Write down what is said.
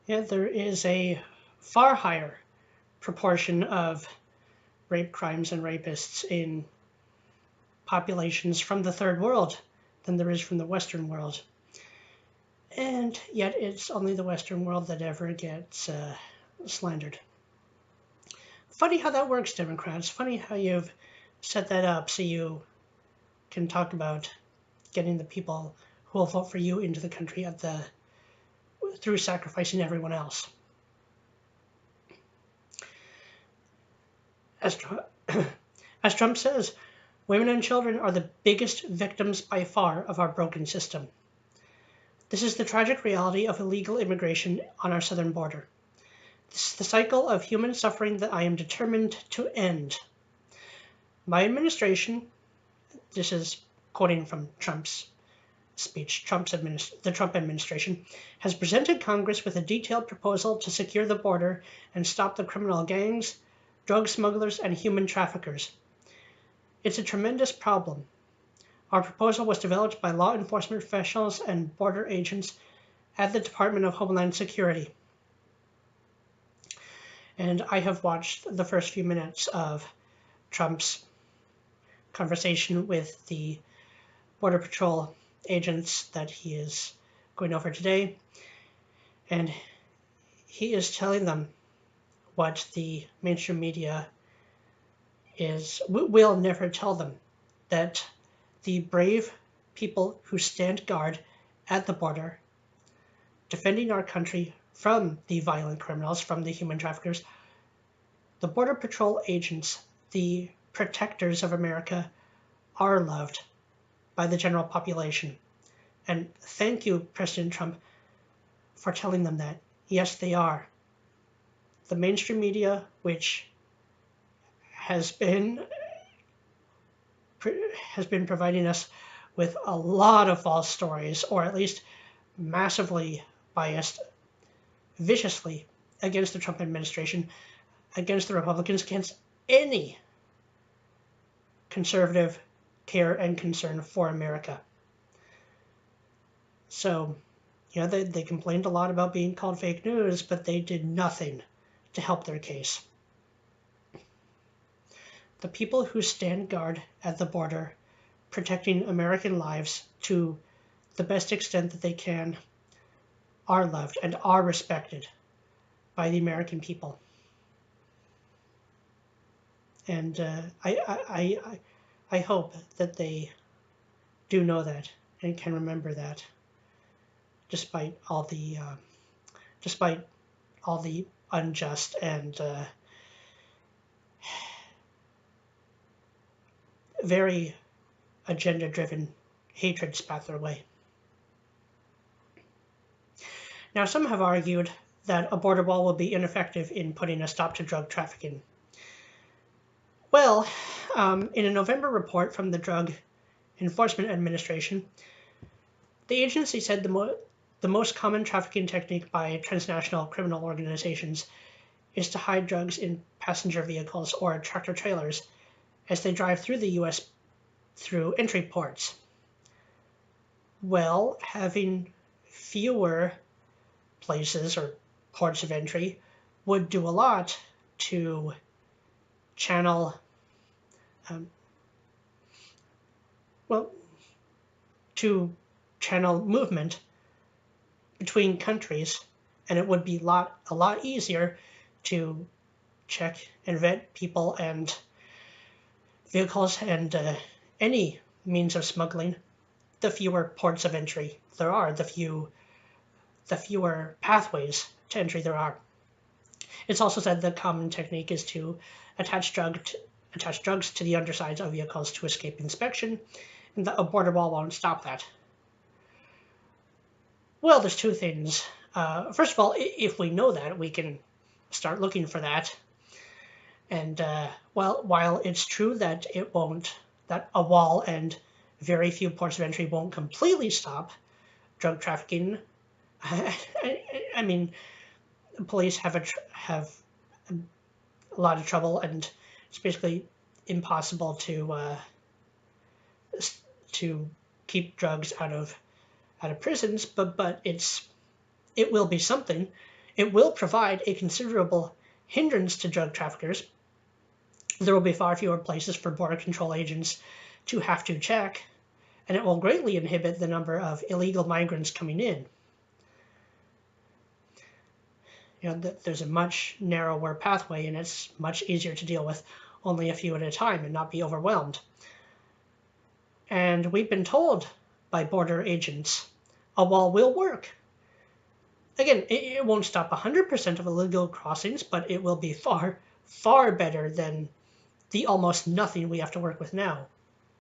Yeah, there is a far higher proportion of rape crimes and rapists in populations from the third world than there is from the Western world. And yet it's only the Western world that ever gets slandered. Funny how that works, Democrats. Funny how you've set that up so you can talk about getting the people who will vote for you into the country through sacrificing everyone else. As, as Trump says, women and children are the biggest victims by far of our broken system. This is the tragic reality of illegal immigration on our southern border. This is the cycle of human suffering that I am determined to end. My administration, this is quoting from Trump's speech, the Trump administration, has presented Congress with a detailed proposal to secure the border and stop the criminal gangs, drug smugglers, and human traffickers. It's a tremendous problem. Our proposal was developed by law enforcement professionals and border agents at the Department of Homeland Security. And I have watched the first few minutes of Trump's conversation with the Border Patrol agents that he is going over today. And he is telling them what the mainstream media will never tell them, that the brave people who stand guard at the border, defending our country from the violent criminals, from the human traffickers, the Border Patrol agents, the protectors of America, are loved by the general population. And thank you, President Trump, for telling them that. Yes, they are. The mainstream media, which has been providing us with a lot of false stories, or at least massively biased, viciously against the Trump administration, against the Republicans, against any conservative care and concern for America. So, they complained a lot about being called fake news, but they did nothing to help their case. The people who stand guard at the border, protecting American lives to the best extent that they can, are loved and are respected by the American people. And I hope that they do know that and can remember that, despite all the unjust and very agenda-driven hatred spat their way. Now, some have argued that a border wall will be ineffective in putting a stop to drug trafficking. Well, in a November report from the Drug Enforcement Administration, the agency said the most common trafficking technique by transnational criminal organizations is to hide drugs in passenger vehicles or tractor trailers as they drive through the U.S. through entry ports. Well, having fewer places or ports of entry would do a lot to channel movement between countries, and it would be a lot easier to check and vet people and vehicles and any means of smuggling. The fewer ports of entry there are, the fewer pathways to entry there are. It's also said the common technique is to attach drugs to the undersides of vehicles to escape inspection, and a border wall won't stop that. Well, there's two things. First of all, if we know that, we can start looking for that. And while it's true that that a wall and very few ports of entry won't completely stop drug trafficking, I mean, police have a lot of trouble, and it's basically impossible to keep drugs out of prisons. But it will be something It will provide a considerable hindrance to drug traffickers. There will be far fewer places for border control agents to have to check, and it will greatly inhibit the number of illegal migrants coming in. There's a much narrower pathway, and it's much easier to deal with only a few at a time and not be overwhelmed. And we've been told by border agents a wall will work. Again, it won't stop 100% of illegal crossings, but it will be far, far better than the almost nothing we have to work with now.